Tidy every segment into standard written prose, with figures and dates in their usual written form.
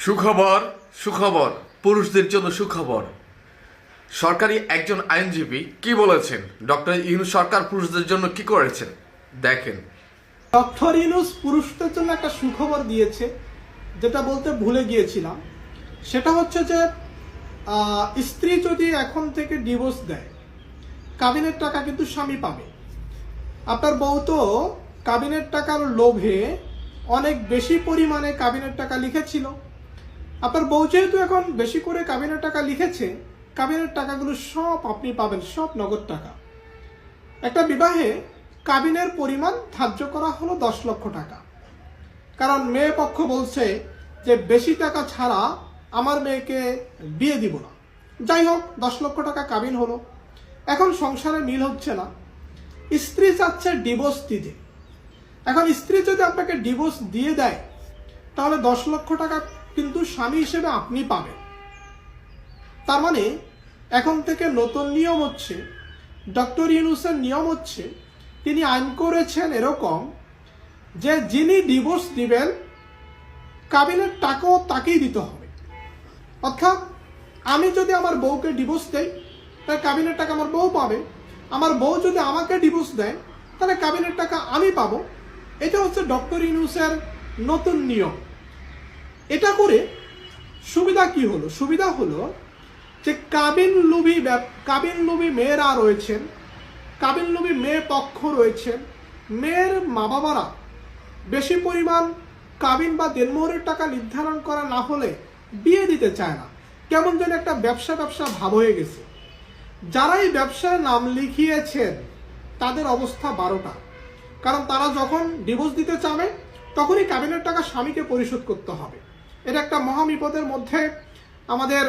সুখবর সুখবর পুরুষদের জন্য সুখবর। সরকারি একজন আইনজীবী কি বলেছেন, ডক্টর ইউনূস সরকার পুরুষদের জন্য কি করেছেন দেখেন। ডক্টর ইউনূস পুরুষদের জন্য একটা সুখবর দিয়েছে, যেটা বলতে ভুলে গিয়েছিলাম। সেটা হচ্ছে যে স্ত্রী যদি এখন থেকে ডিভোর্স দেয়, কাবিনের টাকা কিন্তু স্বামী পাবে। আপনার বউ তো কাবিনের টাকার লোভে অনেক বেশি পরিমাণে কাবিনের টাকা লিখেছিল। আপনার বউ যেহেতু এখন বেশি করে কাবিনের টাকা লিখেছে, কাবিনের টাকাগুলো সব আপনি পাবেন, সব নগদ টাকা। একটা বিবাহে কাবিনের পরিমাণ ধার্য করা হলো 10 লক্ষ টাকা, কারণ মেয়ে পক্ষ বলছে যে বেশি টাকা ছাড়া আমার মেয়েকে বিয়ে দিব না। যাই হোক, 10 লক্ষ টাকা কাবিন হলো। এখন সংসারে মিল হচ্ছে না, স্ত্রী চাচ্ছে ডিভোর্স দিতে। এখন স্ত্রী যদি আপনাকে ডিভোর্স দিয়ে দেয়, তাহলে 10 লক্ষ টাকা কিন্তু স্বামী হিসেবে আপনি পাবেন। তার মানে এখন থেকে নতুন নিয়ম হচ্ছে, ডক্টর ইউনূসের নিয়ম হচ্ছে, তিনি আইন করেছেন এরকম যে যিনি ডিভোর্স দিবেন কাবিনের টাকাও তাকেই দিতে হবে। অর্থাৎ আমি যদি আমার বউকে ডিভোর্স দেই, তাহলে কাবিনের টাকা আমার বউ পাবে। আমার বউ যদি আমাকে ডিভোর্স দেয়, তাহলে কাবিনের টাকা আমি পাবো। এটা হচ্ছে ডক্টর ইউনূসের নতুন নিয়ম। এটা করে সুবিধা কি হলো? সুবিধা হলো যে কাবিন লুবি মেয়েরা রয়েছেন, কাবিন লুবি মেয়ে পক্ষ রয়েছেন। মেয়ের মা বাবারা বেশি পরিমাণ কাবিন বা দেনমোহরের টাকা নির্ধারণ করা না হলে বিয়ে দিতে চায় না। কেমন যেন একটা ব্যবসা ভাব হয়ে গেছে। যারা এই ব্যবসায় নাম লিখিয়েছেন তাদের অবস্থা 12টা। কারণ তারা যখন ডিভোর্স দিতে চাবে, তখনই কাবিনের টাকা স্বামীকে পরিশোধ করতে হবে। এটা একটা মহা বিপদের মধ্যে আমাদের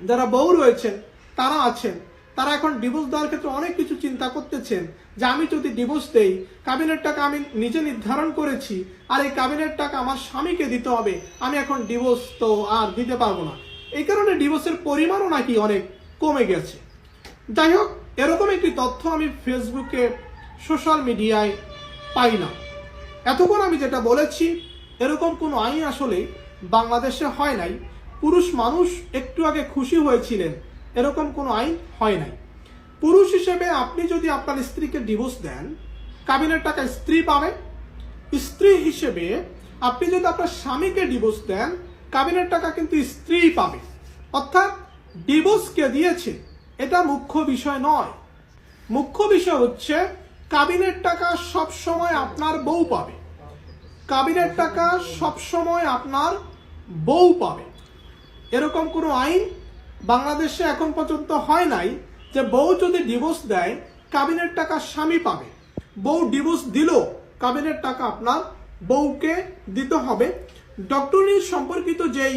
যারা বউ রয়েছেন তারা আছেন। তারা এখন ডিভোর্স দেওয়ার ক্ষেত্রে অনেক কিছু চিন্তা করতেছেন যে আমি যদি ডিভোর্স দেই, কাবিনের টাকা আমি নিজে নির্ধারণ করেছি, আর এই কাবিনের টাকা আমার স্বামীকে দিতে হবে, আমি এখন ডিভোর্স তো আর দিতে পারবো না। এই কারণে ডিভোর্সের পরিমাণও নাকি অনেক কমে গেছে। যাই হোক, এরকম একটি তথ্য আমি ফেসবুকে, সোশ্যাল মিডিয়ায় পাইলাম। এতক্ষণ আমি যেটা বলেছি, এরকম কোনো আইন আসলে বাংলাদেশে হয় নাই। পুরুষ মানুষ একটু আগে খুশি হয়েছিলেন, এরকম কোনো আইন হয় নাই। পুরুষ হিসেবে আপনি যদি আপনার স্ত্রীকে ডিভোর্স দেন, কাবিনের টাকা স্ত্রী পাবে। স্ত্রী হিসেবে আপনি যদি আপনার স্বামীকে ডিভোর্স দেন, কাবিনের টাকা কিন্তু স্ত্রী পাবে। অর্থাৎ ডিভোর্স কে দিয়েছে এটা মুখ্য বিষয় নয়। মুখ্য বিষয় হচ্ছে কাবিনের টাকা সব সময় আপনার বউ পাবে। কাবিনের টাকা সব সময় আপনার বউ পাবে। এরকম কোনো আইন বাংলাদেশে এখন পর্যন্ত হয় নাই যে বউ যদি ডিভোর্স দেয়, কাবিনের টাকা স্বামী পাবে। বউ ডিভোর্স দিল, কাবিনের টাকা আপনার বউকে দিতে হবে। ডক্টর ইউনূস সম্পর্কিত যেই